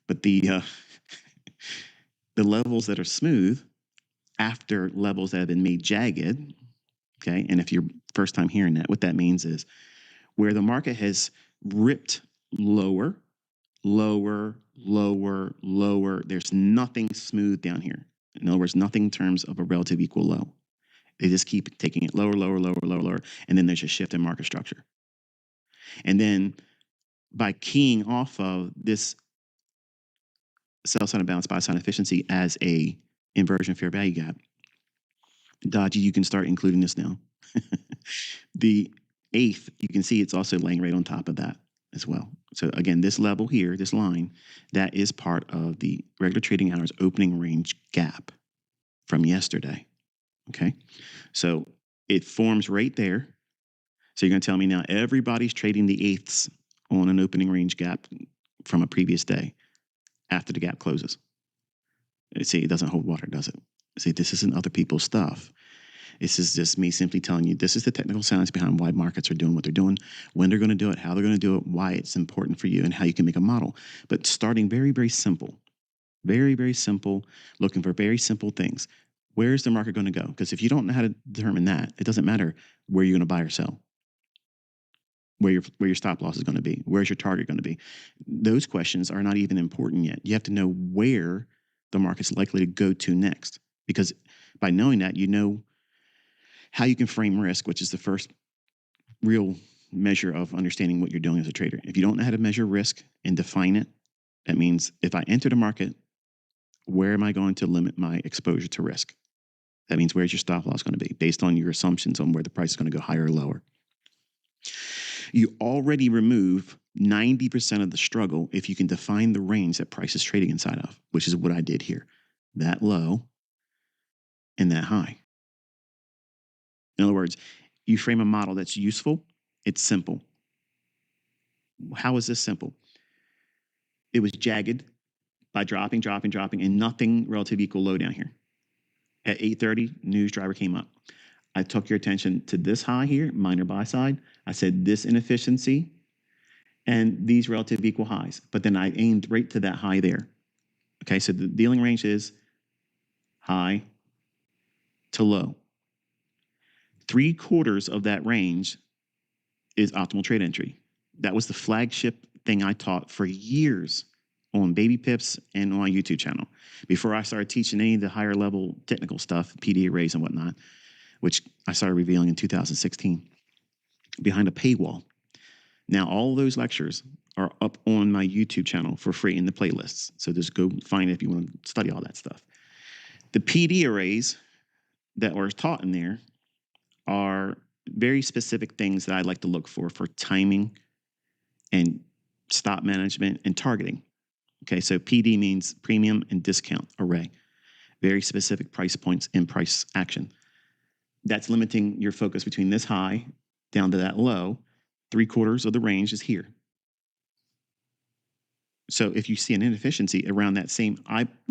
But the the levels that are smooth after levels that have been made jagged, okay, and if you're first time hearing that, what that means is where the market has ripped lower, lower, lower, lower. There's nothing smooth down here. In other words, nothing in terms of a relative equal low. They just keep taking it lower, lower, lower, lower, lower, and then there's a shift in market structure. And then by keying off of this sell sign of balance, buy sign efficiency as a inversion fair value gap, Dodgy, you can start including this now. The eighth, you can see it's also laying right on top of that as well. So again, this level here, this line, that is part of the regular trading hours opening range gap from yesterday. Okay, so it forms right there. So you're going to tell me now everybody's trading the eighths on an opening range gap from a previous day after the gap closes. See, it doesn't hold water, does it? See, this isn't other people's stuff. This is just me simply telling you this is the technical science behind why markets are doing what they're doing, when they're going to do it, how they're going to do it, why it's important for you, and how you can make a model. But starting very, very simple, very, very simple, looking for very simple things. Where's the market going to go? Because if you don't know how to determine that, it doesn't matter where you're going to buy or sell, where your stop loss is going to be, where's your target going to be. Those questions are not even important yet. You have to know where the market's likely to go to next, because by knowing that, you know how you can frame risk, which is the first real measure of understanding what you're doing as a trader. If you don't know how to measure risk and define it, that means if I enter the market, where am I going to limit my exposure to risk? That means where's your stop loss going to be based on your assumptions on where the price is going to go higher or lower. You already remove 90% of the struggle if you can define the range that price is trading inside of, which is what I did here. That low and that high. In other words, you frame a model that's useful, it's simple. How is this simple? It was jagged by dropping, and nothing relative equal low down here. At 8:30, news driver came up. I took your attention to this high here, minor buy side. I said this inefficiency and these relative equal highs. But then I aimed right to that high there. Okay, so the dealing range is high to low. 3/4 of that range is optimal trade entry. That was the flagship thing I taught for years on Baby Pips and on my YouTube channel. Before I started teaching any of the higher level technical stuff, PD arrays and whatnot, which I started revealing in 2016 behind a paywall. Now, all those lectures are up on my YouTube channel for free in the playlists. So just go find it if you want to study all that stuff. The PD arrays that were taught in there are very specific things that I like to look for timing and stop management and targeting. Okay, so PD means premium and discount array. Very specific price points in price action. That's limiting your focus between this high down to that low. 3/4 of the range is here. So if you see an inefficiency around that same,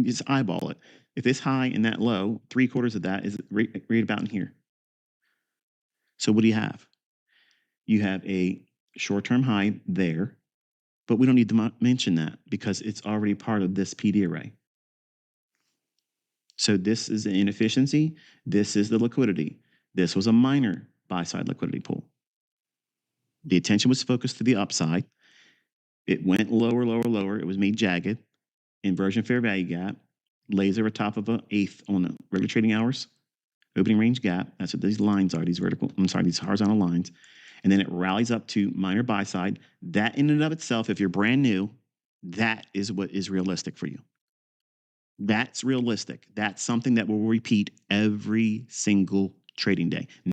just eyeball it. If this high and that low, 3/4 of that is right about in here. So what do you have? You have a short-term high there, but we don't need to mention that because it's already part of this PD array. So this is the inefficiency. This is the liquidity. This was a minor buy-side liquidity pool. The attention was focused to the upside. It went lower, lower, lower. It was made jagged. Inversion fair value gap. Lays over top of an eighth on the regular trading hours. Opening range gap. That's what these lines are, these horizontal lines. And then it rallies up to minor buy side. That in and of itself, if you're brand new, that is what is realistic for you. That's realistic. That's something that will repeat every single trading day.